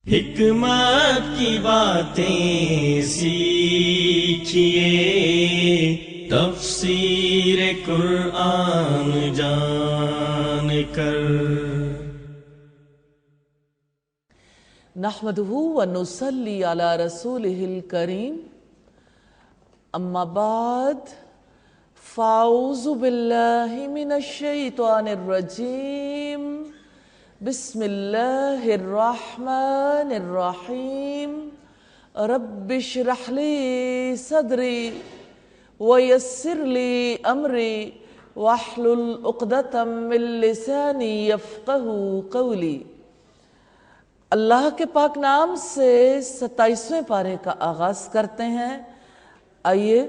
حکمت کی باتیں سیکھیے، تفسیر قرآن جان کر۔ نحمدہ ونصلی علی رسولہ الکریم، اما بعد فاعوذ باللہ من الشیطان الرجیم، بسم اللہ الرحمن الرحیم۔ رب اشرح لی صدری ویسر لی امری واحلل عقدۃ من لسانی یفقہوا قولی۔ اللہ کے پاک نام سے 27ویں پارے کا آغاز کرتے ہیں۔ آئیے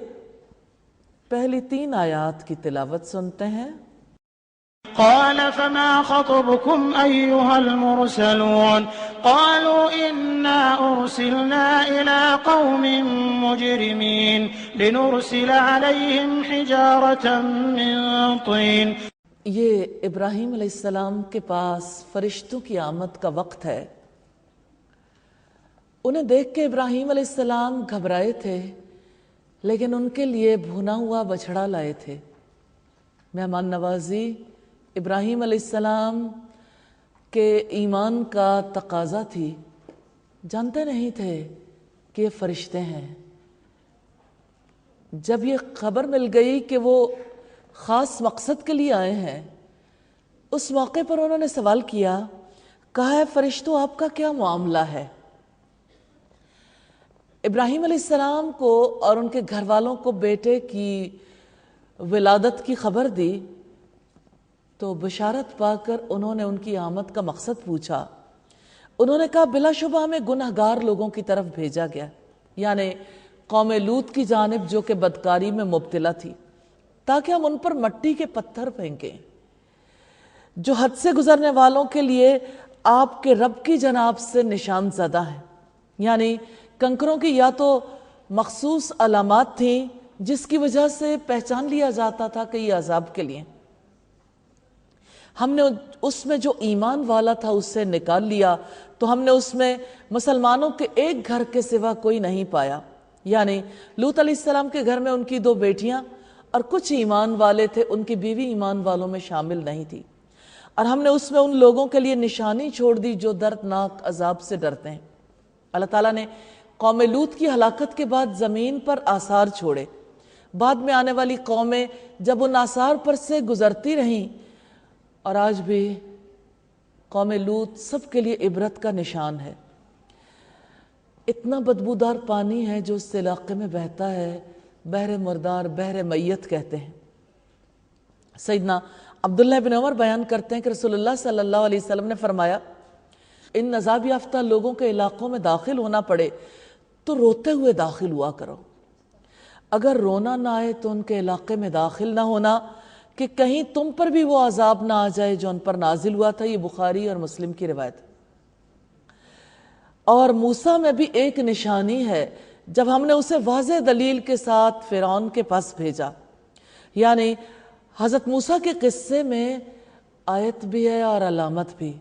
پہلی 3 آیات کی تلاوت سنتے ہیں۔ قال فما خطبكم أيها المرسلون قالوا إنا أرسلنا إلى قوم مجرمين لنرسل عليهم حجارة من طين۔ یہ ابراہیم علیہ السلام کے پاس فرشتوں کی آمد کا وقت ہے۔ انہیں دیکھ کے ابراہیم علیہ السلام گھبرائے تھے، لیکن ان کے لیے بھونا ہوا بچھڑا لائے تھے۔ مہمان نوازی ابراہیم علیہ السلام کے ایمان کا تقاضا تھی۔ جانتے نہیں تھے کہ یہ فرشتے ہیں۔ جب یہ خبر مل گئی کہ وہ خاص مقصد کے لیے آئے ہیں، اس موقع پر انہوں نے سوال کیا، کہا ہے فرشتوں آپ کا کیا معاملہ ہے؟ ابراہیم علیہ السلام کو اور ان کے گھر والوں کو بیٹے کی ولادت کی خبر دی تو بشارت پا کر انہوں نے ان کی آمد کا مقصد پوچھا۔ انہوں نے کہا بلا شبہ ہمیں گنہگار لوگوں کی طرف بھیجا گیا، یعنی قوم لوط کی جانب جو کہ بدکاری میں مبتلا تھی، تاکہ ہم ان پر مٹی کے پتھر پھینکیں جو حد سے گزرنے والوں کے لیے آپ کے رب کی جناب سے نشان زدہ ہیں۔ یعنی کنکروں کی یا تو مخصوص علامات تھیں جس کی وجہ سے پہچان لیا جاتا تھا کہ یہ عذاب کے لیے۔ ہم نے اس میں جو ایمان والا تھا اس سے نکال لیا تو ہم نے اس میں مسلمانوں کے ایک گھر کے سوا کوئی نہیں پایا، یعنی لوط علیہ السلام کے گھر میں ان کی 2 بیٹیاں اور کچھ ایمان والے تھے، ان کی بیوی ایمان والوں میں شامل نہیں تھی۔ اور ہم نے اس میں ان لوگوں کے لیے نشانی چھوڑ دی جو دردناک عذاب سے ڈرتے ہیں۔ اللہ تعالیٰ نے قوم لوط کی ہلاکت کے بعد زمین پر آثار چھوڑے۔ بعد میں آنے والی قومیں جب ان آثار پر سے گزرتی رہیں، اور آج بھی قوم لوط سب کے لیے عبرت کا نشان ہے۔ اتنا بدبودار پانی ہے جو اس علاقے میں بہتا ہے، بحر مردار، بحر میت کہتے ہیں۔ سیدنا عبداللہ بن عمر بیان کرتے ہیں کہ رسول اللہ صلی اللہ علیہ وسلم نے فرمایا، ان عذاب یافتہ لوگوں کے علاقوں میں داخل ہونا پڑے تو روتے ہوئے داخل ہوا کرو، اگر رونا نہ آئے تو ان کے علاقے میں داخل نہ ہونا کہ کہیں تم پر بھی وہ عذاب نہ آ جائے جو ان پر نازل ہوا تھا۔ یہ بخاری اور مسلم کی روایت۔ اور موسیٰ میں بھی ایک نشانی ہے جب ہم نے اسے واضح دلیل کے ساتھ فرعون کے پاس بھیجا، یعنی حضرت موسیٰ کے قصے میں آیت بھی ہے اور علامت بھی۔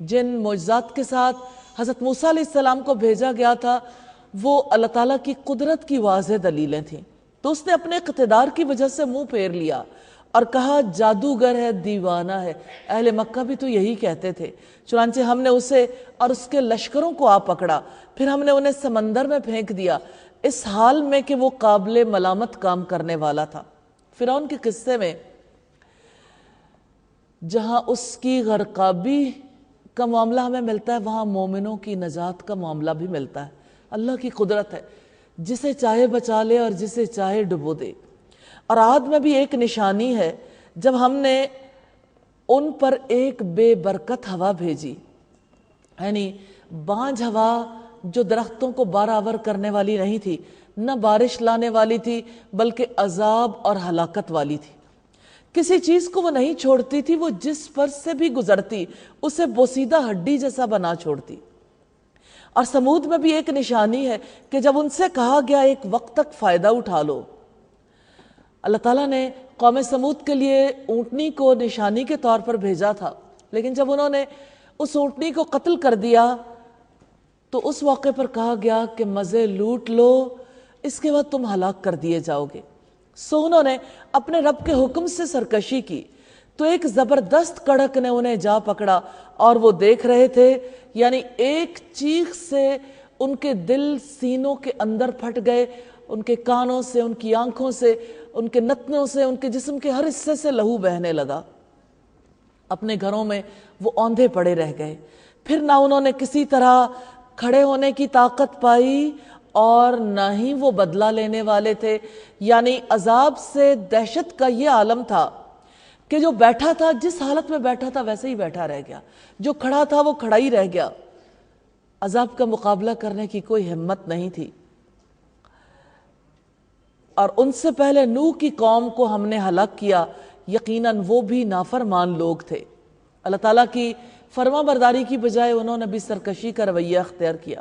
جن معجزات کے ساتھ حضرت موسیٰ علیہ السلام کو بھیجا گیا تھا وہ اللہ تعالیٰ کی قدرت کی واضح دلیلیں تھیں، تو اس نے اپنے اقتدار کی وجہ سے منہ پھیر لیا اور کہا جادوگر ہے، دیوانہ ہے۔ اہل مکہ بھی تو یہی کہتے تھے۔ چنانچہ ہم نے اسے اور اس کے لشکروں کو آ پکڑا، پھر ہم نے انہیں سمندر میں پھینک دیا، اس حال میں کہ وہ قابل ملامت کام کرنے والا تھا۔ فرعون کے قصے میں جہاں اس کی غرقابی کا معاملہ ہمیں ملتا ہے، وہاں مومنوں کی نجات کا معاملہ بھی ملتا ہے۔ اللہ کی قدرت ہے، جسے چاہے بچا لے اور جسے چاہے ڈبو دے۔ اور عاد میں بھی ایک نشانی ہے جب ہم نے ان پر ایک بے برکت ہوا بھیجی، یعنی بانجھ ہوا جو درختوں کو بارآور کرنے والی نہیں تھی، نہ بارش لانے والی تھی بلکہ عذاب اور ہلاکت والی تھی۔ کسی چیز کو وہ نہیں چھوڑتی تھی، وہ جس پر سے بھی گزرتی اسے بوسیدہ ہڈی جیسا بنا چھوڑتی۔ اور سمود میں بھی ایک نشانی ہے کہ جب ان سے کہا گیا ایک وقت تک فائدہ اٹھا لو، اللہ تعالیٰ نے قوم سمود کے لیے اونٹنی کو نشانی کے طور پر بھیجا تھا، لیکن جب انہوں نے اس اونٹنی کو قتل کر دیا تو اس موقع پر کہا گیا کہ مزے لوٹ لو، اس کے بعد تم ہلاک کر دیے جاؤ گے۔ سو انہوں نے اپنے رب کے حکم سے سرکشی کی تو ایک زبردست کڑک نے انہیں جا پکڑا اور وہ دیکھ رہے تھے، یعنی ایک چیخ سے ان کے دل سینوں کے اندر پھٹ گئے، ان کے کانوں سے، ان کی آنکھوں سے، ان کے نتنوں سے، ان کے جسم کے ہر حصے سے لہو بہنے لگا۔ اپنے گھروں میں وہ اوندھے پڑے رہ گئے، پھر نہ انہوں نے کسی طرح کھڑے ہونے کی طاقت پائی اور نہ ہی وہ بدلہ لینے والے تھے۔ یعنی عذاب سے دہشت کا یہ عالم تھا کہ جو بیٹھا تھا، جس حالت میں بیٹھا تھا ویسے ہی بیٹھا رہ گیا، جو کھڑا تھا وہ کھڑا ہی رہ گیا، عذاب کا مقابلہ کرنے کی کوئی ہمت نہیں تھی۔ اور ان سے پہلے نوح کی قوم کو ہم نے ہلاک کیا، یقیناً وہ بھی نافرمان لوگ تھے۔ اللہ تعالیٰ کی فرما برداری کی بجائے انہوں نے بھی سرکشی کا رویہ اختیار کیا۔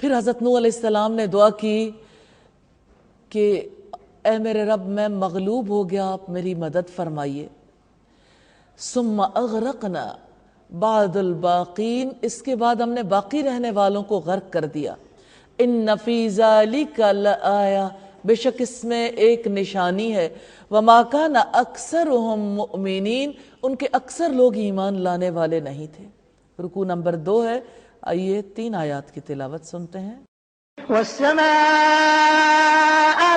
پھر حضرت نوح علیہ السلام نے دعا کی کہ اے میرے رب میں مغلوب ہو گیا، آپ میری مدد فرمائیے۔ ثم اغرقنا بعد الباقین، اس کے بعد ہم نے باقی رہنے والوں کو غرق کر دیا۔ ان فی ذلک لآیہ، بے شک اس میں ایک نشانی ہے۔ وما کان اکثرہم مؤمنین، ان کے اکثر لوگ ایمان لانے والے نہیں تھے۔ رکوع نمبر 2 ہے، آئیے 3 آیات کی تلاوت سنتے ہیں۔ والسماء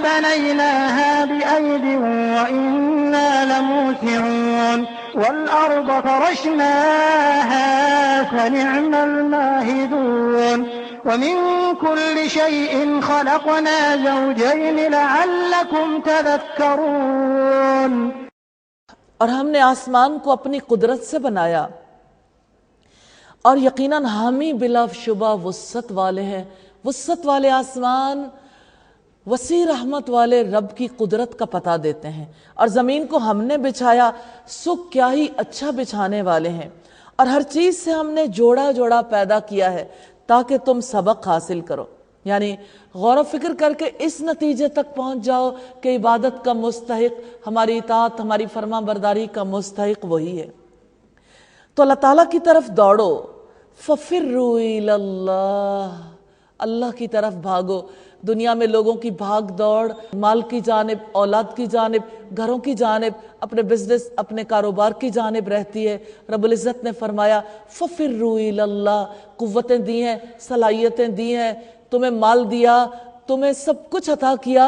بنيناها بأيد وإنا لموسعون والأرض فرشناها فنعم الماهدون ومن كل شيء خلقنا زوجين لعلكم تذكرون۔ اور ہم نے آسمان کو اپنی قدرت سے بنایا، اور یقیناً ہم ہی بلا شبہ وسعت والے ہیں۔ وسعت والے آسمان وسیع رحمت والے رب کی قدرت کا پتہ دیتے ہیں، اور زمین کو ہم نے بچھایا، سو کیا ہی اچھا بچھانے والے ہیں۔ اور ہر چیز سے ہم نے جوڑا جوڑا پیدا کیا ہے تاکہ تم سبق حاصل کرو، یعنی غور و فکر کر کے اس نتیجے تک پہنچ جاؤ کہ عبادت کا مستحق، ہماری اطاعت، ہماری فرما برداری کا مستحق وہی ہے۔ تو اللہ تعالیٰ کی طرف دوڑو، فَفِرُّوا إِلَى اللَّهِ، اللہ کی طرف بھاگو۔ دنیا میں لوگوں کی بھاگ دوڑ، مال کی جانب، اولاد کی جانب، گھروں کی جانب، اپنے بزنس، اپنے کاروبار کی جانب رہتی ہے۔ رب العزت نے فرمایا فَفِرُّوا إِلَى اللَّهِ، قوتیں دی ہیں، صلاحیتیں دی ہیں، تمہیں مال دیا، تمہیں سب کچھ عطا کیا،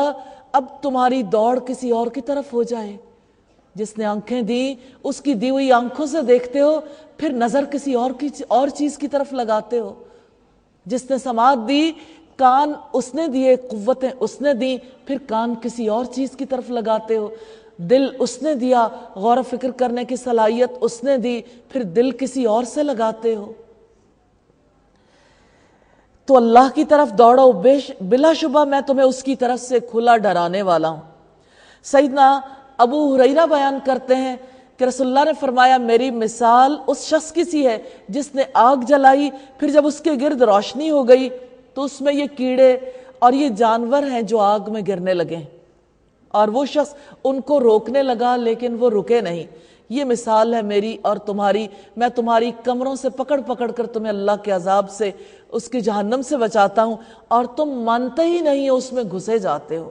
اب تمہاری دوڑ کسی اور کی طرف ہو جائے۔ جس نے آنکھیں دی، اس کی دی ہوئی آنکھوں سے دیکھتے ہو، پھر نظر کسی اور چیز کی طرف لگاتے ہو۔ جس نے سماعت دی، کان اس نے دیے، قوتیں اس نے دی، پھر کان کسی اور چیز کی طرف لگاتے ہو۔ دل اس نے دیا، غور و فکر کرنے کی صلاحیت اس نے دی، پھر دل کسی اور سے لگاتے ہو۔ تو اللہ کی طرف دوڑو، بلا شبہ میں تمہیں اس کی طرف سے کھلا ڈرانے والا ہوں۔ سیدنا ابو ہریرہ بیان کرتے ہیں کہ رسول اللہ نے فرمایا میری مثال اس شخص کی سی ہے جس نے آگ جلائی، پھر جب اس کے گرد روشنی ہو گئی تو اس میں یہ کیڑے اور یہ جانور ہیں جو آگ میں گرنے لگے، اور وہ شخص ان کو روکنے لگا لیکن وہ رکے نہیں۔ یہ مثال ہے میری اور تمہاری، میں تمہاری کمروں سے پکڑ پکڑ کر تمہیں اللہ کے عذاب سے، اس کی جہنم سے بچاتا ہوں، اور تم مانتے ہی نہیں ہو، اس میں گھسے جاتے ہو۔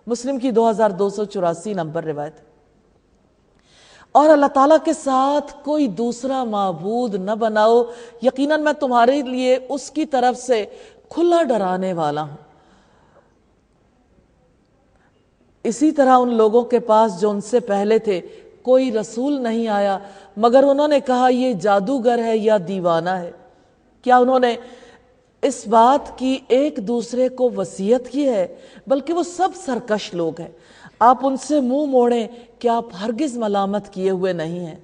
مسلم کی 2284 نمبر روایت۔ اور اللہ تعالیٰ کے ساتھ کوئی دوسرا معبود نہ بناؤ، یقیناً میں تمہارے لیے اس کی طرف سے کھلا ڈرانے والا ہوں۔ اسی طرح ان لوگوں کے پاس جو ان سے پہلے تھے کوئی رسول نہیں آیا مگر انہوں نے کہا یہ جادوگر ہے یا دیوانہ ہے۔ کیا انہوں نے اس بات کی ایک دوسرے کو وصیت کی ہے؟ بلکہ وہ سب سرکش لوگ ہیں۔ آپ ان سے منہ موڑیں کہ آپ ہرگز ملامت کیے ہوئے نہیں ہیں۔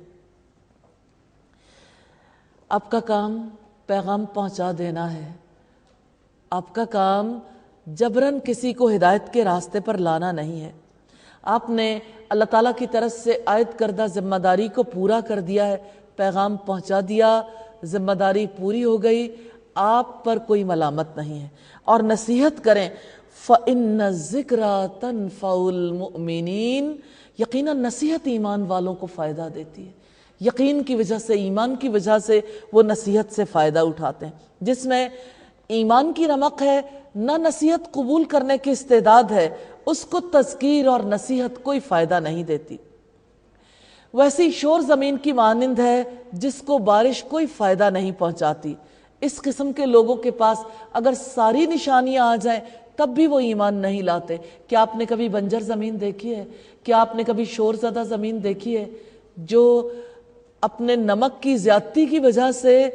آپ کا کام پیغام پہنچا دینا ہے، آپ کا کام جبراً کسی کو ہدایت کے راستے پر لانا نہیں ہے۔ آپ نے اللہ تعالیٰ کی طرف سے عائد کردہ ذمہ داری کو پورا کر دیا ہے، پیغام پہنچا دیا، ذمہ داری پوری ہو گئی، آپ پر کوئی ملامت نہیں ہے۔ اور نصیحت کریں، فَإِنَّ الذِّكْرَىٰ تَنفَعُ الْمُؤْمِنِينَ، یقیناً نصیحت ایمان والوں کو فائدہ دیتی ہے۔ یقین کی وجہ سے، ایمان کی وجہ سے وہ نصیحت سے فائدہ اٹھاتے ہیں۔ جس میں ایمان کی رمق ہے، نہ نصیحت قبول کرنے کی استعداد ہے، اس کو تذکیر اور نصیحت کوئی فائدہ نہیں دیتی۔ ویسی شور زمین کی مانند ہے جس کو بارش کوئی فائدہ نہیں پہنچاتی۔ اس قسم کے لوگوں کے پاس اگر ساری نشانیاں آ جائیں تب بھی وہ ایمان نہیں لاتے۔ کیا آپ نے کبھی بنجر زمین دیکھی ہے؟ کیا آپ نے کبھی شور زدہ زمین دیکھی ہے جو اپنے نمک کی زیادتی کی وجہ سے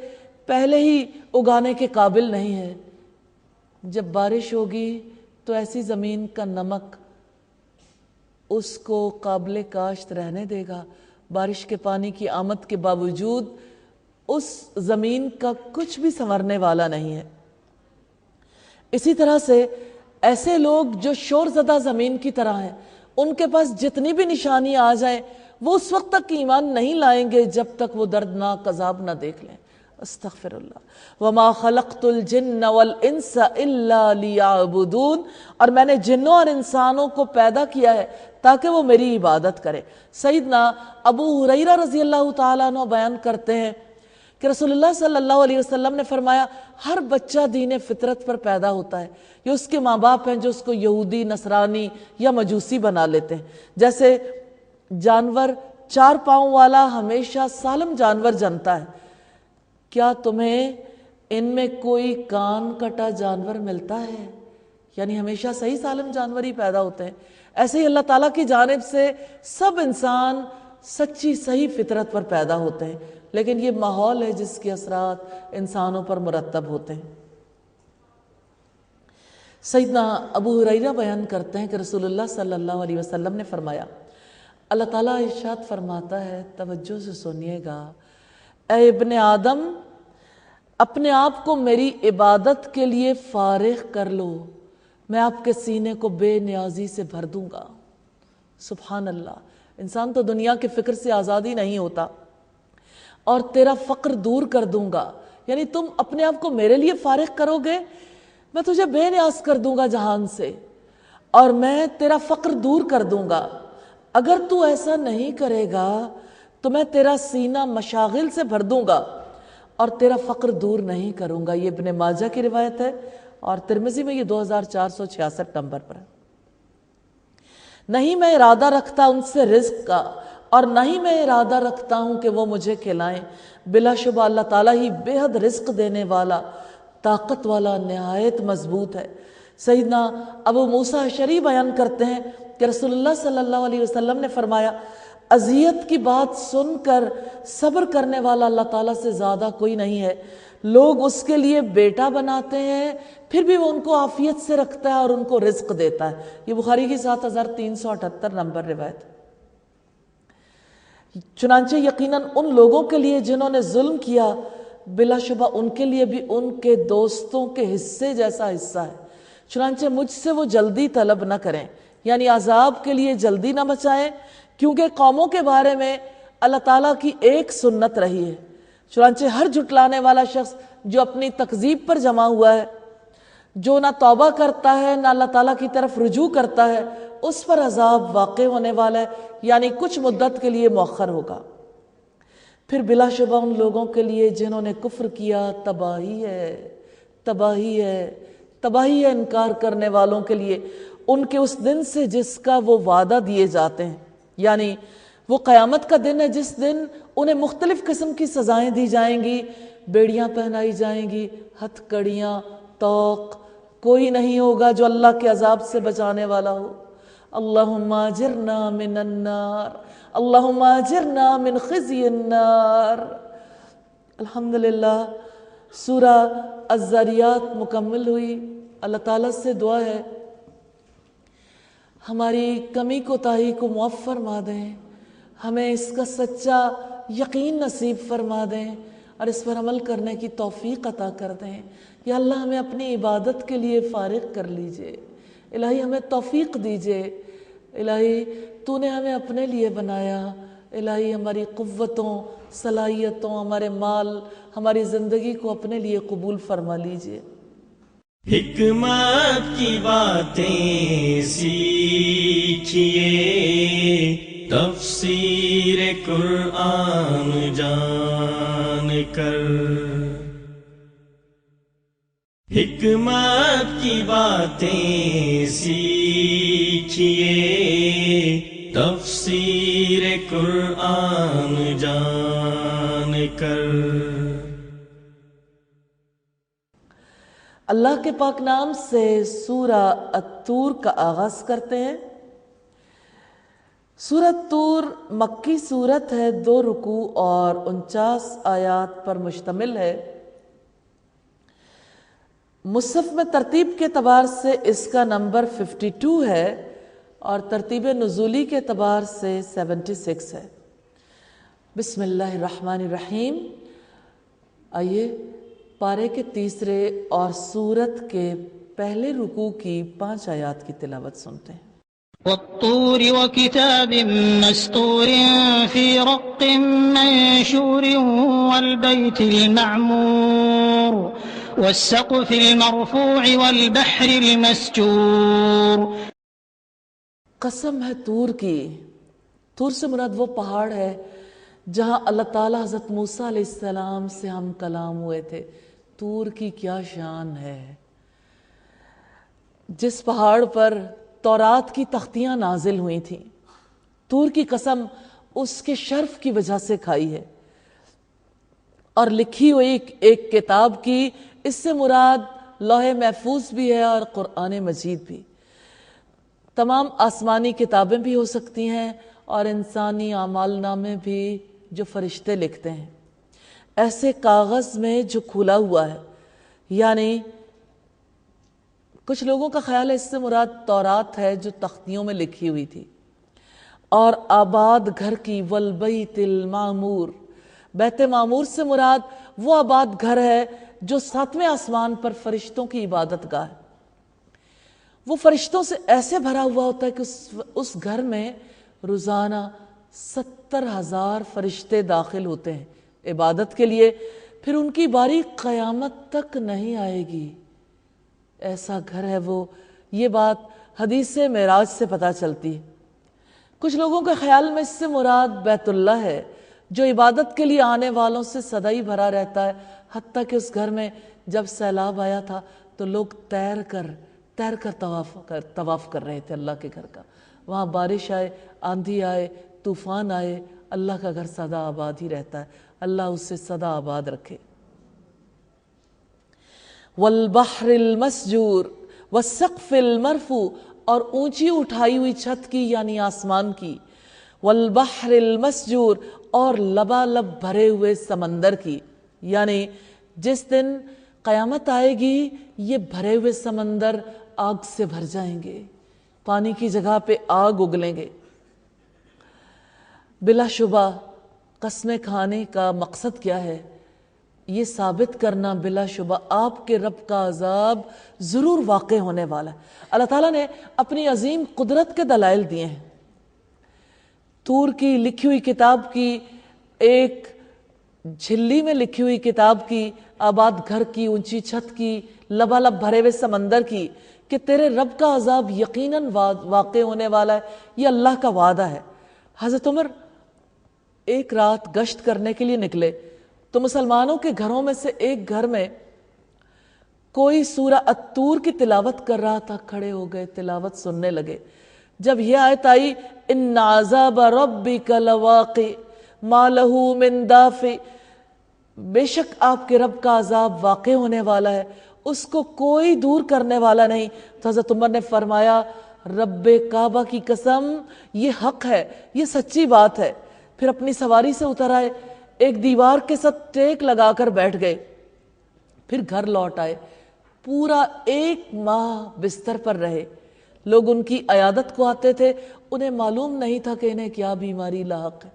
پہلے ہی اگانے کے قابل نہیں ہے؟ جب بارش ہوگی تو ایسی زمین کا نمک اس کو قابل کاشت رہنے دے گا۔ بارش کے پانی کی آمد کے باوجود اس زمین کا کچھ بھی ثمرنے والا نہیں ہے۔ اسی طرح سے ایسے لوگ جو شور زدہ زمین کی طرح ہیں، ان کے پاس جتنی بھی نشانی آ جائیں وہ اس وقت تک ایمان نہیں لائیں گے جب تک وہ دردناک عذاب نہ دیکھ لیں۔ استغفر اللہ۔ وما خلقت الجن والانس الا لیعبدون، اور میں نے جنوں اور انسانوں کو پیدا کیا ہے تاکہ وہ میری عبادت کرے۔ سیدنا ابو ہریرہ رضی اللہ تعالیٰ عنہ بیان کرتے ہیں کہ رسول اللہ صلی اللہ علیہ وسلم نے فرمایا ہر بچہ دین فطرت پر پیدا ہوتا ہے۔ یہ اس کے ماں باپ ہیں جو اس کو یہودی، نصرانی یا مجوسی بنا لیتے ہیں۔ جیسے جانور 4 پاؤں والا ہمیشہ سالم جانور جنتا ہے، کیا تمہیں ان میں کوئی کان کٹا جانور ملتا ہے؟ یعنی ہمیشہ صحیح سالم جانور ہی پیدا ہوتے ہیں۔ ایسے ہی اللہ تعالیٰ کی جانب سے سب انسان سچی صحیح فطرت پر پیدا ہوتے ہیں، لیکن یہ ماحول ہے جس کے اثرات انسانوں پر مرتب ہوتے ہیں۔ سیدنا ابو ہریرہ بیان کرتے ہیں کہ رسول اللہ صلی اللہ علیہ وسلم نے فرمایا، اللہ تعالیٰ ارشاد فرماتا ہے، توجہ سے سنیے گا، اے ابن آدم، اپنے آپ کو میری عبادت کے لیے فارغ کر لو، میں آپ کے سینے کو بے نیازی سے بھر دوں گا۔ سبحان اللہ، انسان تو دنیا کے فکر سے آزادی نہیں ہوتا، اور تیرا فقر دور کر دوں گا، یعنی تم اپنے آپ کو میرے لیے فارغ کرو گے، میں تجھے بے نیاز کر دوں گا جہان سے، اور میں تیرا فقر دور کر دوں گا۔ اگر تو ایسا نہیں کرے گا تو میں تیرا سینہ مشاغل سے بھر دوں گا اور تیرا فقر دور نہیں کروں گا۔ یہ ابن ماجہ کی روایت ہے، اور ترمذی میں یہ 2466 نمبر پر ہے۔ نہیں میں ارادہ رکھتا ان سے رزق کا، اور نہ ہی میں ارادہ رکھتا ہوں کہ وہ مجھے کھلائیں، بلا شبہ اللہ تعالیٰ ہی بے حد رزق دینے والا، طاقت والا، نہایت مضبوط ہے۔ سیدنا ابو موسیٰ اشعری بیان کرتے ہیں کہ رسول اللہ صلی اللہ علیہ وسلم نے فرمایا، اذیت کی بات سن کر صبر کرنے والا اللہ تعالیٰ سے زیادہ کوئی نہیں ہے۔ لوگ اس کے لیے بیٹا بناتے ہیں، پھر بھی وہ ان کو عافیت سے رکھتا ہے اور ان کو رزق دیتا ہے۔ یہ بخاری کی 7378 نمبر روایت۔ چنانچہ یقیناً ان لوگوں کے لیے جنہوں نے ظلم کیا، بلا شبہ ان کے لیے بھی ان کے دوستوں کے حصے جیسا حصہ ہے۔ چنانچہ مجھ سے وہ جلدی طلب نہ کریں، یعنی عذاب کے لیے جلدی نہ مچائیں، کیونکہ قوموں کے بارے میں اللہ تعالیٰ کی ایک سنت رہی ہے۔ چنانچہ ہر جھٹلانے والا شخص جو اپنی تکذیب پر جمع ہوا ہے، جو نہ توبہ کرتا ہے نہ اللہ تعالیٰ کی طرف رجوع کرتا ہے، اس پر عذاب واقع ہونے والا ہے، یعنی کچھ مدت کے لیے مؤخر ہوگا۔ پھر بلا شبہ ان لوگوں کے لیے جنہوں نے کفر کیا تباہی ہے، تباہی ہے، تباہی ہے انکار کرنے والوں کے لیے ان کے اس دن سے جس کا وہ وعدہ دیے جاتے ہیں، یعنی وہ قیامت کا دن ہے جس دن انہیں مختلف قسم کی سزائیں دی جائیں گی، بیڑیاں پہنائی جائیں گی، ہتھ کڑیاں، طوق، کوئی نہیں ہوگا جو اللہ کے عذاب سے بچانے والا ہو۔ اللہم اجرنا من النار، اللہم اجرنا من خزی النار۔ الحمدللہ سورہ الذاریات مکمل ہوئی۔ اللہ تعالیٰ سے دعا ہے ہماری کمی کوتاہی کو معاف فرما دیں، ہمیں اس کا سچا یقین نصیب فرما دیں اور اس پر عمل کرنے کی توفیق عطا کر دیں۔ یا اللہ ہمیں اپنی عبادت کے لیے فارغ کر لیجئے، الہی ہمیں توفیق دیجئے، الہی تو نے ہمیں اپنے لیے بنایا، الہی ہماری قوتوں، صلاحیتوں، ہمارے مال، ہماری زندگی کو اپنے لیے قبول فرما لیجئے۔ حکمت کی باتیں سیکھیے، تفسیر قرآن جان کر، حکمت کی باتیں سیکھیے، تفسیر قرآن جان کر۔ اللہ کے پاک نام سے سورہ الطور کا آغاز کرتے ہیں۔ سورہ الطور مکی سورت ہے، 2 رکوع اور 49 آیات پر مشتمل ہے۔ مصحف میں ترتیب کے اعتبار سے اس کا نمبر 52 ہے اور ترتیب نزولی کے اعتبار سے 76 ہے۔ بسم اللہ الرحمن الرحیم۔ آئیے پارے کے تیسرے اور سورت کے پہلے رکوع کی 5 آیات کی تلاوت سنتے ہیں۔ والطور وكتاب مسطور في رق منشور والبيت المعمور والسقف المرفوع والبحر المسجور۔ قسم ہے طور کی۔ طور سے مراد وہ پہاڑ ہے جہاں اللہ تعالیٰ حضرت موسیٰ علیہ السلام سے ہم کلام ہوئے تھے۔ طور کی کیا شان ہے، جس پہاڑ پر تورات کی تختیاں نازل ہوئی تھیں۔ طور کی قسم اس کے شرف کی وجہ سے کھائی ہے، اور لکھی ہوئی ایک کتاب کی، اس سے مراد لوح محفوظ بھی ہے اور قرآن مجید بھی۔ تمام آسمانی کتابیں بھی ہو سکتی ہیں اور انسانی اعمال نامے بھی جو فرشتے لکھتے ہیں، ایسے کاغذ میں جو کھلا ہوا ہے۔ یعنی کچھ لوگوں کا خیال ہے اس سے مراد تورات ہے جو تختیوں میں لکھی ہوئی تھی۔ اور آباد گھر کی، والبیت المعمور، بیت معمور سے مراد وہ آباد گھر ہے جو 7ویں آسمان پر فرشتوں کی عبادت گاہ ہے۔ وہ فرشتوں سے ایسے بھرا ہوا ہوتا ہے کہ اس گھر میں روزانہ 70,000 فرشتے داخل ہوتے ہیں عبادت کے لیے، پھر ان کی باری قیامت تک نہیں آئے گی۔ ایسا گھر ہے وہ۔ یہ بات حدیث معراج سے پتہ چلتی ہے۔ کچھ لوگوں کے خیال میں اس سے مراد بیت اللہ ہے جو عبادت کے لیے آنے والوں سے سدا ہی بھرا رہتا ہے، حتیٰ کہ اس گھر میں جب سیلاب آیا تھا تو لوگ تیر کر طواف کر رہے تھے اللہ کے گھر کا۔ وہاں بارش آئے، آندھی آئے، طوفان آئے، اللہ کا گھر سدا آباد ہی رہتا ہے۔ اللہ اسے سدا آباد رکھے۔ والبحر المسجور والسقف المرفوع، اور اونچی اٹھائی ہوئی چھت کی یعنی آسمان کی، والبحر المسجور، اور لبالب بھرے ہوئے سمندر کی، یعنی جس دن قیامت آئے گی یہ بھرے ہوئے سمندر آگ سے بھر جائیں گے، پانی کی جگہ پہ آگ اگلیں گے۔ بلا شبہ قسمیں کھانے کا مقصد کیا ہے؟ یہ ثابت کرنا بلا شبہ آپ کے رب کا عذاب ضرور واقع ہونے والا ہے۔ اللہ تعالیٰ نے اپنی عظیم قدرت کے دلائل دیے ہیں۔ طور کی لکھی ہوئی کتاب کی، ایک جھلی میں لکھی ہوئی کتاب کی، آباد گھر کی، اونچی چھت کی، لبالب بھرے ہوئے سمندر کی، کہ تیرے رب کا عذاب یقیناً واقع ہونے والا ہے، یہ اللہ کا وعدہ ہے۔ حضرت عمر ایک رات گشت کرنے کے لیے نکلے تو مسلمانوں کے گھروں میں سے ایک گھر میں کوئی سورہ الطور کی تلاوت کر رہا تھا، کھڑے ہو گئے، تلاوت سننے لگے۔ جب یہ آیت آئی، ان عذاب ربک لواقع ما لہ من دافع، بے شک آپ کے رب کا عذاب واقع ہونے والا ہے، اس کو کوئی دور کرنے والا نہیں۔ تو حضرت عمر نے فرمایا، رب کعبہ کی قسم، یہ حق ہے، یہ سچی بات ہے۔ پھر اپنی سواری سے اتر آئے، ایک دیوار کے ساتھ ٹیک لگا کر بیٹھ گئے، پھر گھر لوٹ آئے، پورا 1 ماہ بستر پر رہے۔ لوگ ان کی عیادت کو آتے تھے، انہیں معلوم نہیں تھا کہ انہیں کیا بیماری لاحق ہے۔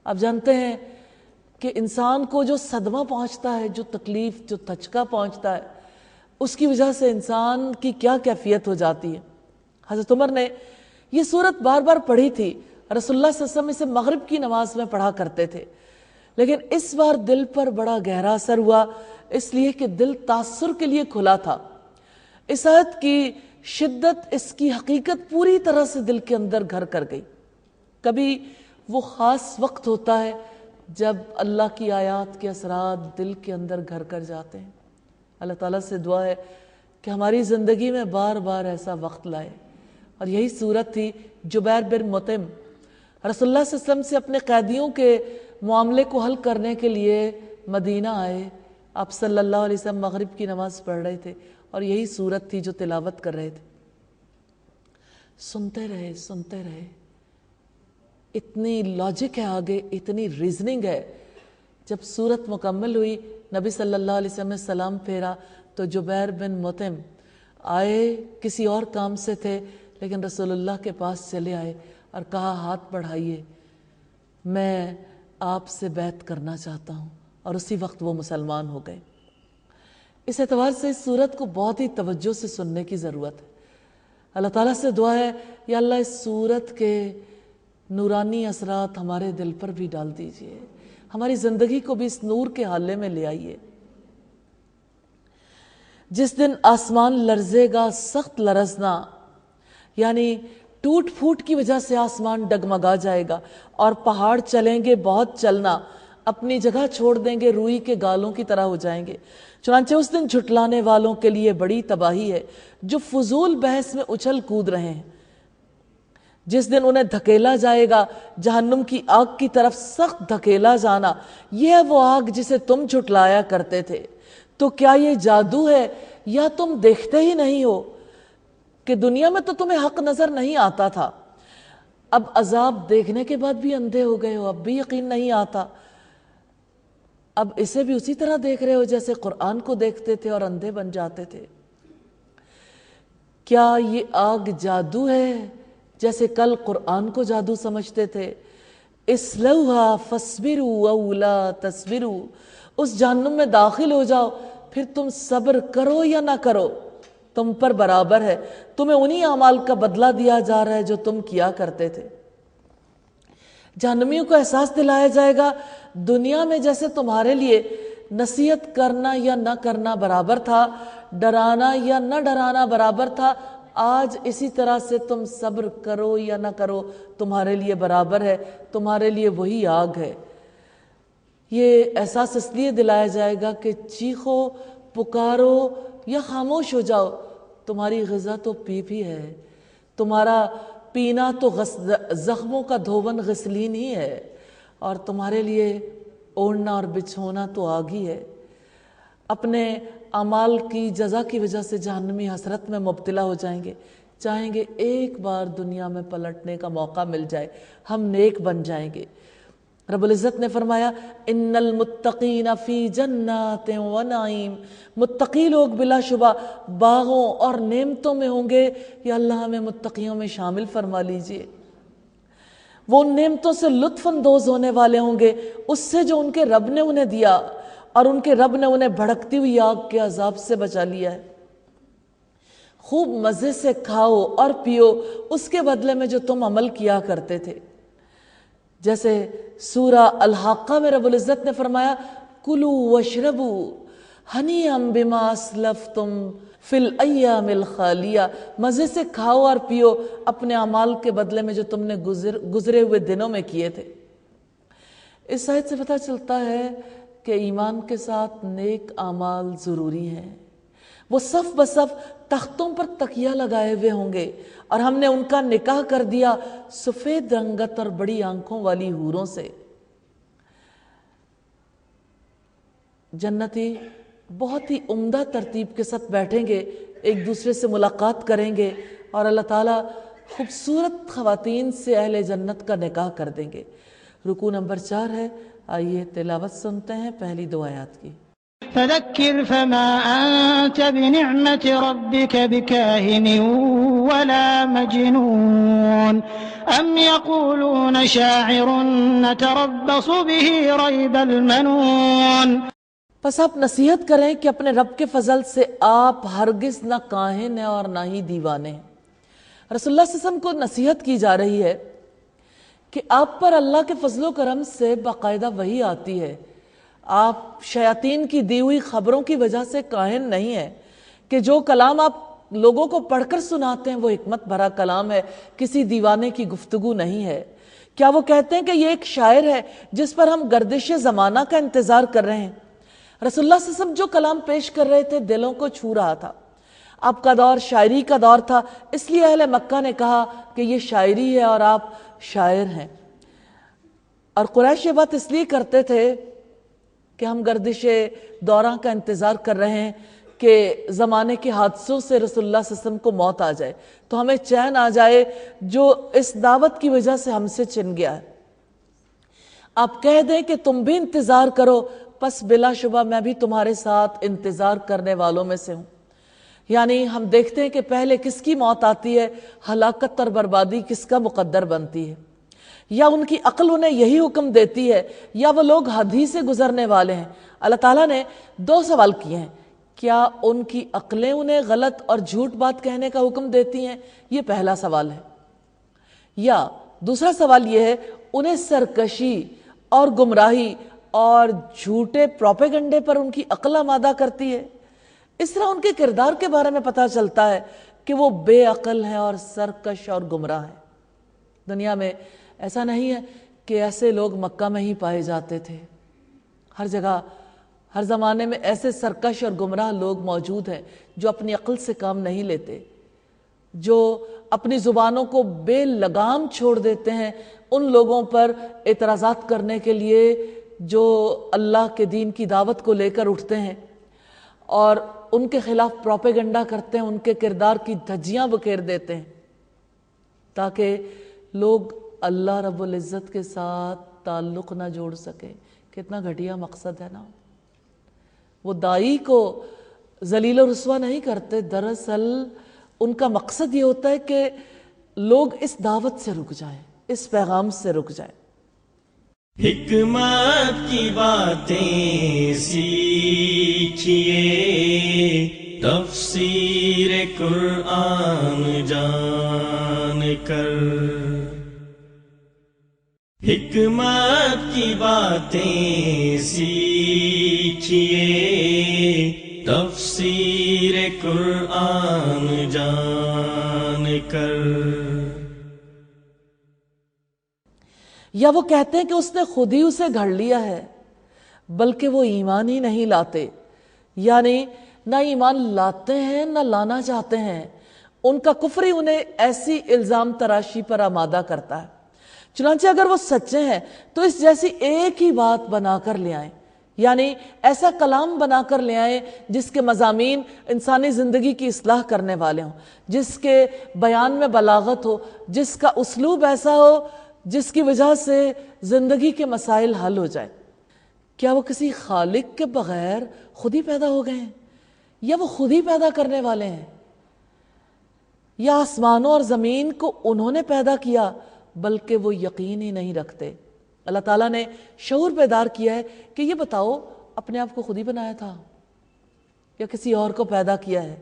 آپ جانتے ہیں کہ انسان کو جو صدمہ پہنچتا ہے، جو تکلیف، جو دھچکا پہنچتا ہے، اس کی وجہ سے انسان کی کیا کیفیت ہو جاتی ہے۔ حضرت عمر نے یہ سورت بار بار پڑھی تھی، رسول اللہ صلی اللہ علیہ وسلم اسے مغرب کی نماز میں پڑھا کرتے تھے، لیکن اس بار دل پر بڑا گہرا اثر ہوا، اس لیے کہ دل تاثر کے لیے کھلا تھا۔ اس آیت کی شدت، اس کی حقیقت پوری طرح سے دل کے اندر گھر کر گئی۔ کبھی وہ خاص وقت ہوتا ہے جب اللہ کی آیات کے اثرات دل کے اندر گھر کر جاتے ہیں۔ اللہ تعالیٰ سے دعا ہے کہ ہماری زندگی میں بار بار ایسا وقت لائے، اور یہی صورت تھی جبیر بن مطعم رسول اللہ صلی اللہ علیہ وسلم سے اپنے قیدیوں کے معاملے کو حل کرنے کے لیے مدینہ آئے۔ آپ صلی اللہ علیہ وسلم مغرب کی نماز پڑھ رہے تھے اور یہی صورت تھی جو تلاوت کر رہے تھے۔ سنتے رہے، اتنی لاجک ہے آگے، اتنی ریزننگ ہے۔ جب صورت مکمل ہوئی، نبی صلی اللہ علیہ وسلم نے سلام پھیرا تو جبیر بن مطعم آئے، کسی اور کام سے تھے لیکن رسول اللہ کے پاس چلے آئے اور کہا ہاتھ بڑھائیے، میں آپ سے بیعت کرنا چاہتا ہوں، اور اسی وقت وہ مسلمان ہو گئے۔ اس اعتبار سے اس صورت کو بہت ہی توجہ سے سننے کی ضرورت ہے۔ اللہ تعالیٰ سے دعا ہے یا اللہ اس صورت کے نورانی اثرات ہمارے دل پر بھی ڈال دیجئے، ہماری زندگی کو بھی اس نور کے حالے میں لے آئیے۔ جس دن آسمان لرزے گا سخت لرزنا، یعنی ٹوٹ پھوٹ کی وجہ سے آسمان ڈگمگا جائے گا اور پہاڑ چلیں گے بہت چلنا، اپنی جگہ چھوڑ دیں گے، روئی کے گالوں کی طرح ہو جائیں گے۔ چنانچہ اس دن جھٹلانے والوں کے لیے بڑی تباہی ہے جو فضول بحث میں اچھل کود رہے ہیں۔ جس دن انہیں دھکیلا جائے گا جہنم کی آگ کی طرف، سخت دھکیلا جانا، یہ ہے وہ آگ جسے تم جھٹلایا کرتے تھے۔ تو کیا یہ جادو ہے یا تم دیکھتے ہی نہیں ہو کہ دنیا میں تو تمہیں حق نظر نہیں آتا تھا، اب عذاب دیکھنے کے بعد بھی اندھے ہو گئے ہو، اب بھی یقین نہیں آتا، اب اسے بھی اسی طرح دیکھ رہے ہو جیسے قرآن کو دیکھتے تھے اور اندھے بن جاتے تھے۔ کیا یہ آگ جادو ہے جیسے کل قرآن کو جادو سمجھتے تھے؟ اصلوہا فاصبروا او لا تصبروا، اس جہنم میں داخل ہو جاؤ، پھر تم صبر کرو یا نہ کرو تم پر برابر ہے، تمہیں انہی اعمال کا بدلہ دیا جا رہا ہے جو تم کیا کرتے تھے۔ جہنمیوں کو احساس دلایا جائے گا دنیا میں جیسے تمہارے لیے نصیحت کرنا یا نہ کرنا برابر تھا، ڈرانا یا نہ ڈرانا برابر تھا، آج اسی طرح سے تم صبر کرو یا نہ کرو تمہارے لیے برابر ہے، تمہارے لیے وہی آگ ہے۔ یہ احساس اس لیے دلایا جائے گا کہ چیخو، پکارو یا خاموش ہو جاؤ، تمہاری غذا تو پی ہے، تمہارا پینا تو زخموں کا دھون غسلین ہی ہے، اور تمہارے لیے اوڑھنا اور بچھونا تو آگ ہی ہے۔ اپنے اعمال کی جزا کی وجہ سے جہنمی حسرت میں مبتلا ہو جائیں گے، چاہیں گے ایک بار دنیا میں پلٹنے کا موقع مل جائے، ہم نیک بن جائیں گے۔ رب العزت نے فرمایا ان المتقین فی جنات و نعیم، متقی لوگ بلا شبہ باغوں اور نعمتوں میں ہوں گے، یا اللہ ہمیں متقیوں میں شامل فرما لیجئے۔ وہ ان نعمتوں سے لطف اندوز ہونے والے ہوں گے، اس سے جو ان کے رب نے انہیں دیا، اور ان کے رب نے انہیں بھڑکتی ہوئی آگ کے عذاب سے بچا لیا ہے۔ خوب مزے سے کھاؤ اور پیو اس کے بدلے میں جو تم عمل کیا کرتے تھے۔ جیسے سورہ الحاقہ میں رب العزت نے فرمایا کُلُوا وَاشْرَبُوا ہَنِیًّا بِمَا أَسْلَفْتُمْ فِی الْأَیَّامِ الْخَالِیَہ، مزے سے کھاؤ اور پیو اپنے اعمال کے بدلے میں جو تم نے گزرے ہوئے دنوں میں کیے تھے۔ اس آیت سے پتہ چلتا ہے کہ ایمان کے ساتھ نیک اعمال ضروری ہیں۔ وہ صف بصف تختوں پر تکیہ لگائے ہوئے ہوں گے، اور ہم نے ان کا نکاح کر دیا سفید رنگت اور بڑی آنکھوں والی حوروں سے۔ جنتی بہت ہی عمدہ ترتیب کے ساتھ بیٹھیں گے، ایک دوسرے سے ملاقات کریں گے، اور اللہ تعالیٰ خوبصورت خواتین سے اہل جنت کا نکاح کر دیں گے۔ رکوع نمبر 4 ہے، آئیے تلاوت سنتے ہیں پہلی 2 آیات کی۔ فذكر فما أنت بنعمة ربك بكاهن ولا مجنون أم يقولون شاعر نتربص به ريب المنون۔ پس آپ نصیحت کریں کہ اپنے رب کے فضل سے آپ ہرگز نہ کاہن ہیں اور نہ ہی دیوانے ہیں۔ رسول اللہ صلی اللہ علیہ وسلم کو نصیحت کی جا رہی ہے کہ آپ پر اللہ کے فضل و کرم سے باقاعدہ وحی آتی ہے، آپ شیاطین کی دی ہوئی خبروں کی وجہ سے کاہن نہیں ہیں، کہ جو کلام آپ لوگوں کو پڑھ کر سناتے ہیں وہ حکمت بھرا کلام ہے، کسی دیوانے کی گفتگو نہیں ہے، کیا وہ کہتے ہیں کہ یہ ایک شاعر ہے جس پر ہم گردش زمانہ کا انتظار کر رہے ہیں؟ رسول اللہ صلی اللہ علیہ وسلم جو کلام پیش کر رہے تھے دلوں کو چھو رہا تھا. آپ کا دور شاعری کا دور تھا، اس لیے اہل مکہ نے کہا کہ یہ شاعری ہے اور آپ شاعر ہیں. اور قریش یہ بات اس لیے کرتے تھے کہ ہم گردش دوراں کا انتظار کر رہے ہیں کہ زمانے کے حادثوں سے رسول اللہ صلی اللہ علیہ وسلم کو موت آ جائے تو ہمیں چین آ جائے جو اس دعوت کی وجہ سے ہم سے چھن گیا ہے. آپ کہہ دیں کہ تم بھی انتظار کرو، پس بلا شبہ میں بھی تمہارے ساتھ انتظار کرنے والوں میں سے ہوں. یعنی ہم دیکھتے ہیں کہ پہلے کس کی موت آتی ہے، ہلاکت اور بربادی کس کا مقدر بنتی ہے. یا ان کی عقل انہیں یہی حکم دیتی ہے، یا وہ لوگ حد ہی سے گزرنے والے ہیں. اللہ تعالیٰ نے 2 سوال کیے ہیں. کیا ان کی عقلیں انہیں غلط اور جھوٹ بات کہنے کا حکم دیتی ہیں؟ یہ پہلا سوال ہے. یا دوسرا سوال یہ ہے، انہیں سرکشی اور گمراہی اور جھوٹے پروپیگنڈے پر ان کی عقل آمادہ کرتی ہے؟ اس طرح ان کے کردار کے بارے میں پتہ چلتا ہے کہ وہ بے عقل ہیں اور سرکش اور گمراہ ہیں. دنیا میں ایسا نہیں ہے کہ ایسے لوگ مکہ میں ہی پائے جاتے تھے. ہر جگہ ہر زمانے میں ایسے سرکش اور گمراہ لوگ موجود ہیں جو اپنی عقل سے کام نہیں لیتے، جو اپنی زبانوں کو بے لگام چھوڑ دیتے ہیں ان لوگوں پر اعتراضات کرنے کے لیے جو اللہ کے دین کی دعوت کو لے کر اٹھتے ہیں اور ان کے خلاف پروپیگنڈا کرتے ہیں، ان کے کردار کی دھجیاں بکھیر دیتے ہیں تاکہ لوگ اللہ رب العزت کے ساتھ تعلق نہ جوڑ سکیں. کتنا گھٹیا مقصد ہے نا. وہ داعی کو ذلیل و رسوا نہیں کرتے، دراصل ان کا مقصد یہ ہوتا ہے کہ لوگ اس دعوت سے رک جائیں، اس پیغام سے رک جائیں. حکمت کی باتیں سیکھیے، تفسیر قرآن جان کر. حکمت کی باتیں سیکھیے، تفسیر قرآن جان کر. یا وہ کہتے ہیں کہ اس نے خود ہی اسے گھڑ لیا ہے، بلکہ وہ ایمان ہی نہیں لاتے. یعنی نہ ایمان لاتے ہیں نہ لانا چاہتے ہیں. ان کا کفر ہی انہیں ایسی الزام تراشی پر آمادہ کرتا ہے. چنانچہ اگر وہ سچے ہیں تو اس جیسی ایک ہی بات بنا کر لے آئیں، یعنی ایسا کلام بنا کر لے آئیں جس کے مضامین انسانی زندگی کی اصلاح کرنے والے ہوں، جس کے بیان میں بلاغت ہو، جس کا اسلوب ایسا ہو جس کی وجہ سے زندگی کے مسائل حل ہو جائے. کیا وہ کسی خالق کے بغیر خود ہی پیدا ہو گئے ہیں، یا وہ خود ہی پیدا کرنے والے ہیں، یا آسمانوں اور زمین کو انہوں نے پیدا کیا بلکہ وہ یقین ہی نہیں رکھتے. اللہ تعالیٰ نے شعور بیدار کیا ہے کہ یہ بتاؤ اپنے آپ کو خود ہی بنایا تھا یا کسی اور کو پیدا کیا ہے؟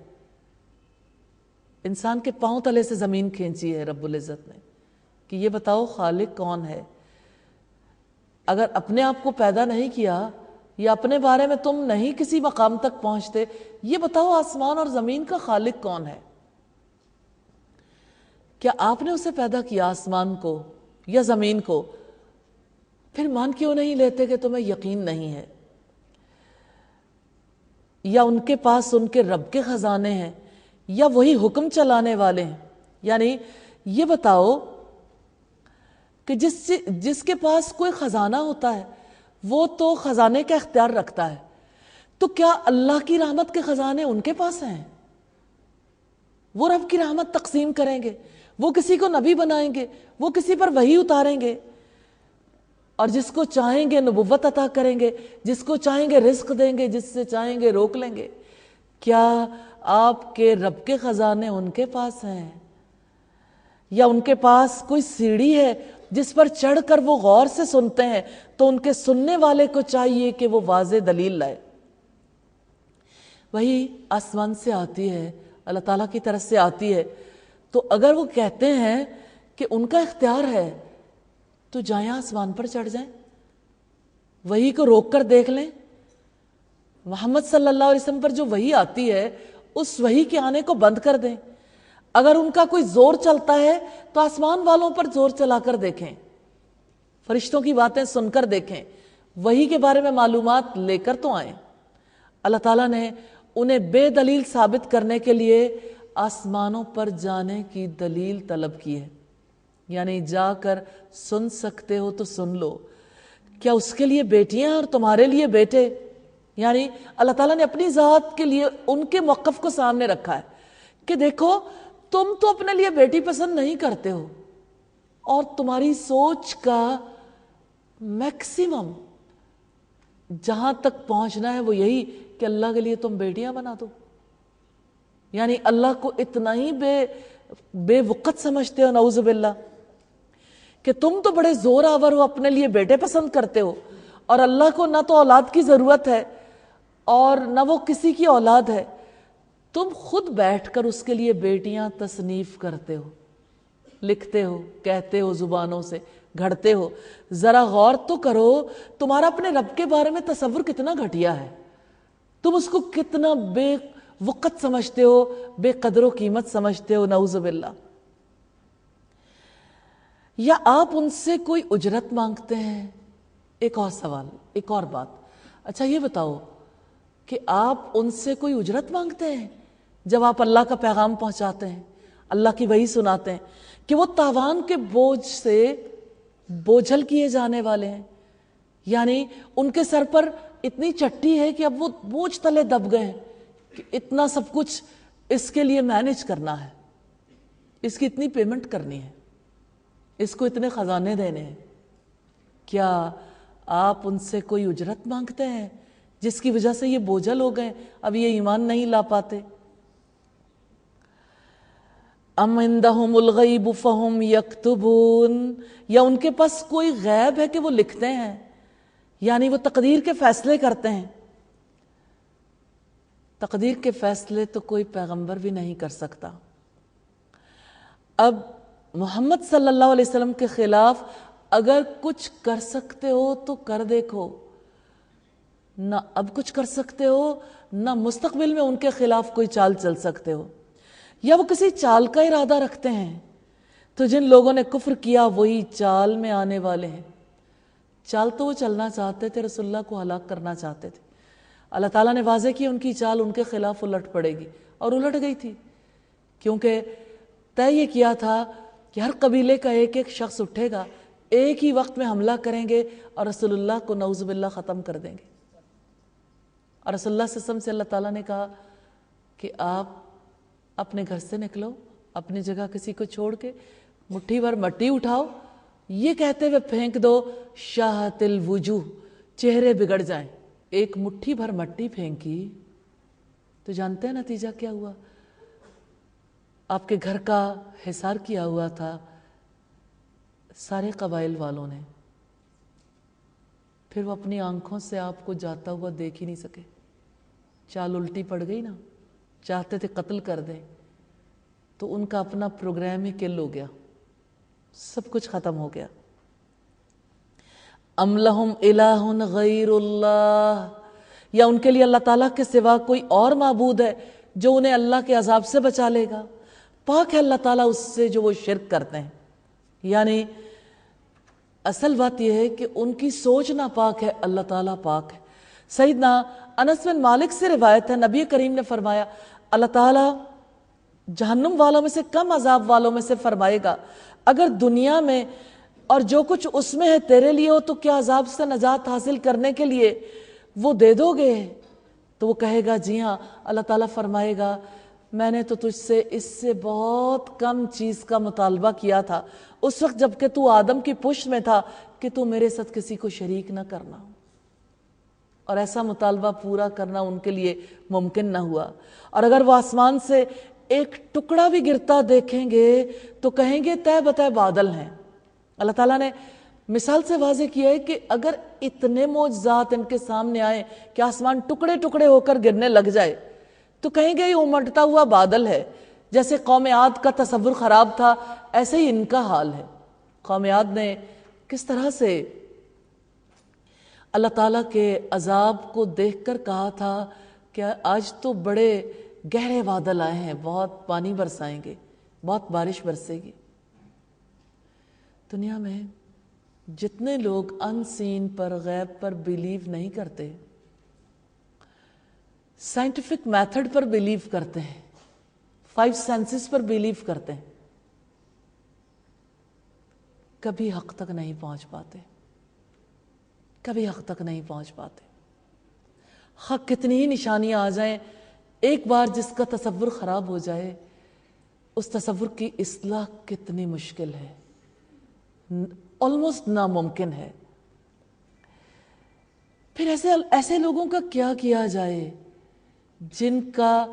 انسان کے پاؤں تلے سے زمین کھینچی ہے رب العزت نے کہ یہ بتاؤ خالق کون ہے. اگر اپنے آپ کو پیدا نہیں کیا یا اپنے بارے میں تم نہیں کسی مقام تک پہنچتے، یہ بتاؤ آسمان اور زمین کا خالق کون ہے؟ کیا آپ نے اسے پیدا کیا آسمان کو یا زمین کو؟ پھر مان کیوں نہیں لیتے کہ تمہیں یقین نہیں ہے؟ یا ان کے پاس ان کے رب کے خزانے ہیں یا وہی حکم چلانے والے ہیں؟ یعنی یہ بتاؤ کہ جس کے پاس کوئی خزانہ ہوتا ہے وہ تو خزانے کا اختیار رکھتا ہے، تو کیا اللہ کی رحمت کے خزانے ان کے پاس ہیں؟ وہ رب کی رحمت تقسیم کریں گے، وہ کسی کو نبی بنائیں گے، وہ کسی پر وحی اتاریں گے، اور جس کو چاہیں گے نبوت عطا کریں گے، جس کو چاہیں گے رزق دیں گے، جس سے چاہیں گے روک لیں گے. کیا آپ کے رب کے خزانے ان کے پاس ہیں؟ یا ان کے پاس کوئی سیڑھی ہے جس پر چڑھ کر وہ غور سے سنتے ہیں تو ان کے سننے والے کو چاہیے کہ وہ واضح دلیل لائے. وہی آسمان سے آتی ہے، اللہ تعالیٰ کی طرف سے آتی ہے. تو اگر وہ کہتے ہیں کہ ان کا اختیار ہے تو جائیں آسمان پر چڑھ جائیں، وہی کو روک کر دیکھ لیں. محمد صلی اللہ علیہ وسلم پر جو وحی آتی ہے اس وحی کے آنے کو بند کر دیں. اگر ان کا کوئی زور چلتا ہے تو آسمان والوں پر زور چلا کر دیکھیں فرشتوں کی باتیں سن کر دیکھیں، وحی کے بارے میں معلومات لے کر تو آئیں۔ اللہ تعالیٰ نے انہیں بے دلیل ثابت کرنے کے لیے آسمانوں پر جانے کی دلیل طلب کی ہے، یعنی جا کر سن سکتے ہو تو سن لو۔ کیا اس کے لیے بیٹیاں اور تمہارے لیے بیٹے؟ یعنی اللہ تعالیٰ نے اپنی ذات کے لیے ان کے موقف کو سامنے رکھا ہے کہ دیکھو تم تو اپنے لیے بیٹی پسند نہیں کرتے ہو، اور تمہاری سوچ کا میکسیمم جہاں تک پہنچنا ہے وہ یہی کہ اللہ کے لیے تم بیٹیاں بنا دو۔ یعنی اللہ کو اتنا ہی بے وقت سمجھتے ہو، نعوذ باللہ، کہ تم تو بڑے زور آور ہو، اپنے لیے بیٹے پسند کرتے ہو، اور اللہ کو نہ تو اولاد کی ضرورت ہے اور نہ وہ کسی کی اولاد ہے، تم خود بیٹھ کر اس کے لیے بیٹیاں تصنیف کرتے ہو، لکھتے ہو، کہتے ہو، زبانوں سے گھڑتے ہو۔ ذرا غور تو کرو، تمہارا اپنے رب کے بارے میں تصور کتنا گھٹیا ہے، تم اس کو کتنا بے وقت سمجھتے ہو، بے قدر و قیمت سمجھتے ہو، نعوذ باللہ۔ یا آپ ان سے کوئی اجرت مانگتے ہیں؟ ایک اور سوال، ایک اور بات، اچھا یہ بتاؤ کہ آپ ان سے کوئی اجرت مانگتے ہیں جب آپ اللہ کا پیغام پہنچاتے ہیں، اللہ کی وحی سناتے ہیں، کہ وہ تاوان کے بوجھ سے بوجھل کیے جانے والے ہیں، یعنی ان کے سر پر اتنی چٹی ہے کہ اب وہ بوجھ تلے دب گئے ہیں کہ اتنا سب کچھ اس کے لیے مینج کرنا ہے، اس کی اتنی پیمنٹ کرنی ہے، اس کو اتنے خزانے دینے ہیں۔ کیا آپ ان سے کوئی اجرت مانگتے ہیں جس کی وجہ سے یہ بوجھل ہو گئے، اب یہ ایمان نہیں لا پاتے؟ ام عندہم الغیب فہم یکتبون، یا ان کے پاس کوئی غیب ہے کہ وہ لکھتے ہیں، یعنی وہ تقدیر کے فیصلے کرتے ہیں۔ تقدیر کے فیصلے تو کوئی پیغمبر بھی نہیں کر سکتا۔ اب محمد صلی اللہ علیہ وسلم کے خلاف اگر کچھ کر سکتے ہو تو کر دیکھو، نہ اب کچھ کر سکتے ہو، نہ مستقبل میں ان کے خلاف کوئی چال چل سکتے ہو، یا وہ کسی چال کا ارادہ رکھتے ہیں تو جن لوگوں نے کفر کیا وہی چال میں آنے والے ہیں۔ چال تو وہ چلنا چاہتے تھے، رسول اللہ کو ہلاک کرنا چاہتے تھے، اللہ تعالیٰ نے واضح کیا ان کی چال ان کے خلاف الٹ پڑے گی، اور الٹ گئی تھی، کیونکہ طے یہ کیا تھا کہ ہر قبیلے کا ایک ایک شخص اٹھے گا، ایک ہی وقت میں حملہ کریں گے اور رسول اللہ کو نعوذ باللہ ختم کر دیں گے۔ اور رسول اللہ صلی اللہ علیہ وسلم سے اللہ تعالیٰ نے کہا کہ آپ اپنے گھر سے نکلو، اپنی جگہ کسی کو چھوڑ کے مٹھی بھر مٹی اٹھاؤ، یہ کہتے ہوئے پھینک دو شاہت الوجوہ، چہرے بگڑ جائیں۔ ایک مٹھی بھر مٹی پھینکی تو جانتے ہیں نتیجہ کیا ہوا؟ آپ کے گھر کا حصار کیا ہوا تھا سارے قبائل والوں نے، پھر وہ اپنی آنکھوں سے آپ کو جاتا ہوا دیکھ ہی نہیں سکے، چال الٹی پڑ گئی نا، چاہتے تھے قتل کر دیں، تو ان کا اپنا پروگرام ہی کل ہو گیا، سب کچھ ختم ہو گیا۔ ام لہم الہ غیر اللہ، یا ان کے لیے اللہ تعالیٰ کے سوا کوئی اور معبود ہے جو انہیں اللہ کے عذاب سے بچا لے گا؟ پاک ہے اللہ تعالیٰ اس سے جو وہ شرک کرتے ہیں۔ یعنی اصل بات یہ ہے کہ ان کی سوچ ناپاک ہے، اللہ تعالیٰ پاک ہے۔ سیدنا انس بن مالک سے روایت ہے، نبی کریم نے فرمایا اللہ تعالیٰ جہنم والوں میں سے کم عذاب والوں میں سے فرمائے گا اگر دنیا میں اور جو کچھ اس میں ہے تیرے لیے ہو تو کیا عذاب سے نجات حاصل کرنے کے لیے وہ دے دو گے؟ تو وہ کہے گا جی ہاں۔ اللہ تعالیٰ فرمائے گا میں نے تو تجھ سے اس سے بہت کم چیز کا مطالبہ کیا تھا اس وقت جب کہ تو آدم کی پشت میں تھا کہ تو میرے ساتھ کسی کو شریک نہ کرنا، اور ایسا مطالبہ پورا کرنا ان کے لیے ممکن نہ ہوا۔ اور اگر وہ آسمان سے ایک ٹکڑا بھی گرتا دیکھیں گے تو کہیں گے طے بطے بادل ہیں۔ اللہ تعالیٰ نے مثال سے واضح کیا ہے کہ اگر اتنے معجزات ان کے سامنے آئے کہ آسمان ٹکڑے ٹکڑے ہو کر گرنے لگ جائے تو کہیں گے یہ امٹتا ہوا بادل ہے۔ جیسے قوم عاد کا تصور خراب تھا ایسے ہی ان کا حال ہے۔ قوم عاد نے کس طرح سے اللہ تعالیٰ کے عذاب کو دیکھ کر کہا تھا کہ آج تو بڑے گہرے بادل آئے ہیں، بہت پانی برسائیں گے، بہت بارش برسے گی۔ دنیا میں جتنے لوگ ان سین پر، غیب پر بلیو نہیں کرتے، سائنٹیفک میتھڈ پر بلیو کرتے ہیں، 5 سینسز پر بلیو کرتے ہیں، کبھی حق تک نہیں پہنچ پاتے، کبھی حق تک نہیں پہنچ پاتے۔ حق کتنی ہی نشانیاں آ جائیں، ایک بار جس کا تصور خراب ہو جائے، اس تصور کی اصلاح کتنی مشکل ہے، آلموسٹ ناممکن ہے۔ پھر ایسے لوگوں کا کیا کیا جائے جن کا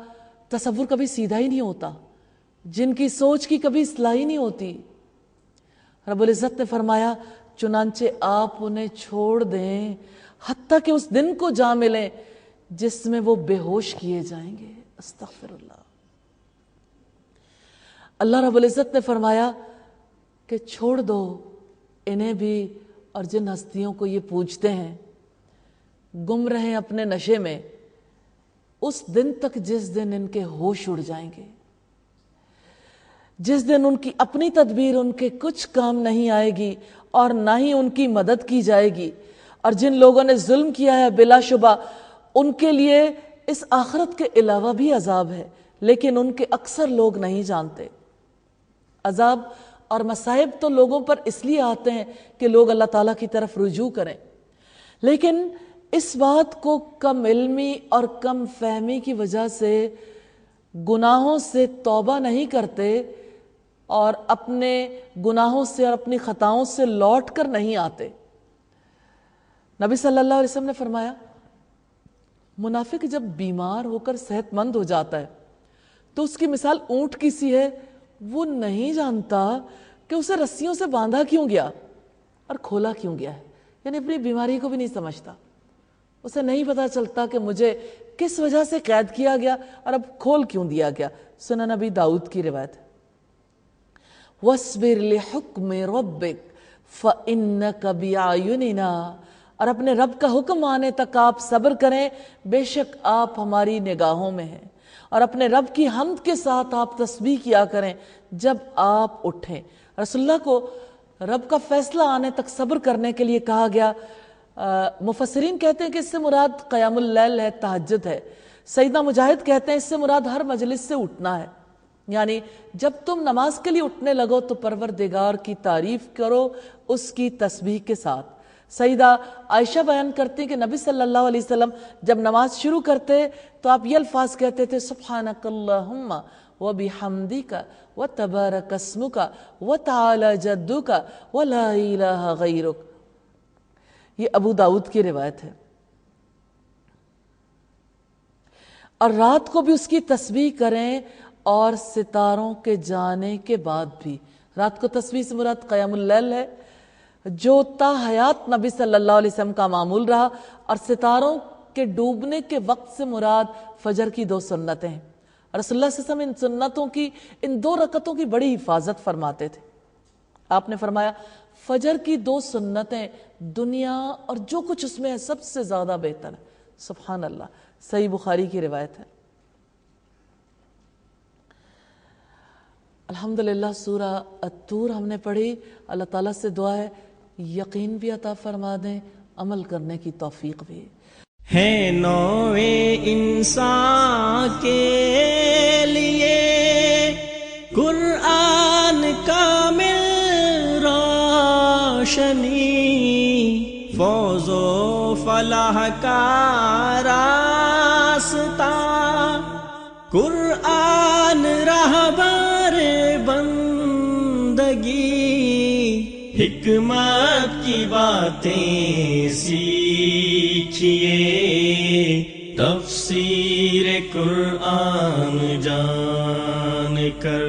تصور کبھی سیدھا ہی نہیں ہوتا، جن کی سوچ کی کبھی اصلاح ہی نہیں ہوتی۔ رب العزت نے فرمایا چنانچہ آپ انہیں چھوڑ دیں حتیٰ کہ اس دن کو جا ملیں جس میں وہ بے ہوش کیے جائیں گے۔ استغفر اللہ۔ اللہ رب العزت نے فرمایا کہ چھوڑ دو انہیں بھی اور جن ہستیوں کو یہ پوجتے ہیں، گم رہے اپنے نشے میں اس دن تک جس دن ان کے ہوش اڑ جائیں گے، جس دن ان کی اپنی تدبیر ان کے کچھ کام نہیں آئے گی اور نہ ہی ان کی مدد کی جائے گی۔ اور جن لوگوں نے ظلم کیا ہے بلا شبہ ان کے لیے اس آخرت کے علاوہ بھی عذاب ہے، لیکن ان کے اکثر لوگ نہیں جانتے۔ عذاب اور مصائب تو لوگوں پر اس لیے آتے ہیں کہ لوگ اللہ تعالیٰ کی طرف رجوع کریں، لیکن اس بات کو کم علمی اور کم فہمی کی وجہ سے گناہوں سے توبہ نہیں کرتے اور اپنے گناہوں سے اور اپنی خطاؤں سے لوٹ کر نہیں آتے۔ نبی صلی اللہ علیہ وسلم نے فرمایا منافق جب بیمار ہو کر صحت مند ہو جاتا ہے تو اس کی مثال اونٹ کی سی ہے، وہ نہیں جانتا کہ اسے رسیوں سے باندھا کیوں گیا اور کھولا کیوں گیا ہے، یعنی اپنی بیماری کو بھی نہیں سمجھتا، اسے نہیں پتا چلتا کہ مجھے کس وجہ سے قید کیا گیا اور اب کھول کیوں دیا گیا۔ سنن نبی داؤد کی روایت ہے وَاصْبِرْ لِحُكْمِ رَبِّكَ فَإِنَّكَ بِأَعْيُنِنَا، اور اپنے رب کا حکم آنے تک آپ صبر کریں، بے شک آپ ہماری نگاہوں میں ہیں۔ اور اپنے رب کی حمد کے ساتھ آپ تسبیح کیا کریں جب آپ اٹھیں۔ رسول اللہ کو رب کا فیصلہ آنے تک صبر کرنے کے لیے کہا گیا۔ مفسرین کہتے ہیں کہ اس سے مراد قیام اللیل ہے، تہجد ہے۔ سیدنا مجاہد کہتے ہیں اس سے مراد ہر مجلس سے اٹھنا ہے، یعنی جب تم نماز کے لیے اٹھنے لگو تو پروردگار کی تعریف کرو اس کی تسبیح کے ساتھ۔ سیدہ عائشہ بیان کرتے ہیں کہ نبی صلی اللہ علیہ وسلم جب نماز شروع کرتے تو آپ یہ الفاظ کہتے تھے سبحانک اللہم وبحمدک وتبارک اسمک وتعالی جدک ولا الہ غیرک۔ یہ ابو داؤد کی روایت ہے۔ اور رات کو بھی اس کی تسبیح کریں اور ستاروں کے جانے کے بعد بھی۔ رات کو تسبیح سے مراد قیام اللیل ہے جو تا حیات نبی صلی اللہ علیہ وسلم کا معمول رہا، اور ستاروں کے ڈوبنے کے وقت سے مراد فجر کی 2 سنتیں ہیں۔ رسول اللہ صلی اللہ علیہ وسلم ان سنتوں کی، ان 2 رکعتوں کی بڑی حفاظت فرماتے تھے۔ آپ نے فرمایا فجر کی 2 سنتیں دنیا اور جو کچھ اس میں ہے سب سے زیادہ بہتر ہے۔ سبحان اللہ، صحیح بخاری کی روایت ہے۔ الحمدللہ سورہ الطور ہم نے پڑھی۔ اللہ تعالیٰ سے دعا ہے یقین بھی عطا فرما دیں، عمل کرنے کی توفیق بھی۔ ہے نوع انسان کے لیے قرآن کامل روشنی، فوز و فلاح کا راستہ، قرآن رہبر بندگی، حکمت کی باتیں سیکھیے، تفسیر قرآن جان کر